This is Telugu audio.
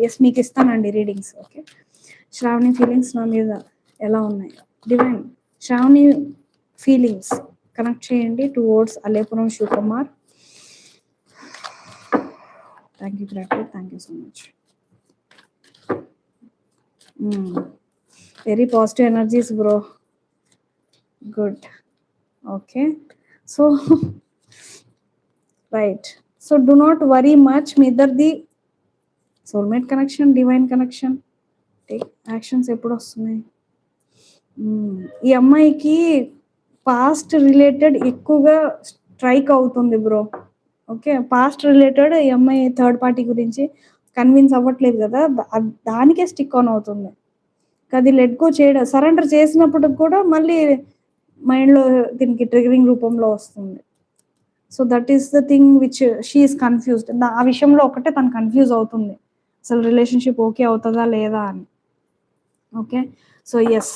ఎస్, మీకు ఇస్తానండి రీడింగ్స్. ఓకే, శ్రావణి ఫీలింగ్స్ నా మీద ఎలా ఉన్నాయి? డివైన్, శ్రావణి ఫీలింగ్స్ కనెక్ట్ చేయండి towards Alepuram Shivakumar. Thank you gratitude, thank you so much. Very positive energies bro, good. Okay, so right, so do not worry much. మీ ఇద్దరిది soulmate connection, divine connection. Take actions ఎప్పుడు వస్తున్నాయి? ఈ అమ్మాయికి పాస్ట్ రిలేటెడ్ ఎక్కువగా స్ట్రైక్ అవుతుంది బ్రో. ఓకే, పాస్ట్ రిలేటెడ్ ఈ అమ్మాయి థర్డ్ పార్టీ గురించి కన్విన్స్ అవ్వట్లేదు కదా, దానికే స్టిక్ ఆన్ అవుతుంది. అది లెట్ గో చేయడం, సరెండర్ చేసినప్పుడు కూడా మళ్ళీ మైండ్లో దీనికి ట్రిగరింగ్ రూపంలో వస్తుంది. So that is the thing which she is confused. ఆ విషయంలో ఒకటే తను కన్ఫ్యూజ్ అవుతుంది, అసలు రిలేషన్షిప్ ఓకే అవుతుందా లేదా అని. Okay, so yes,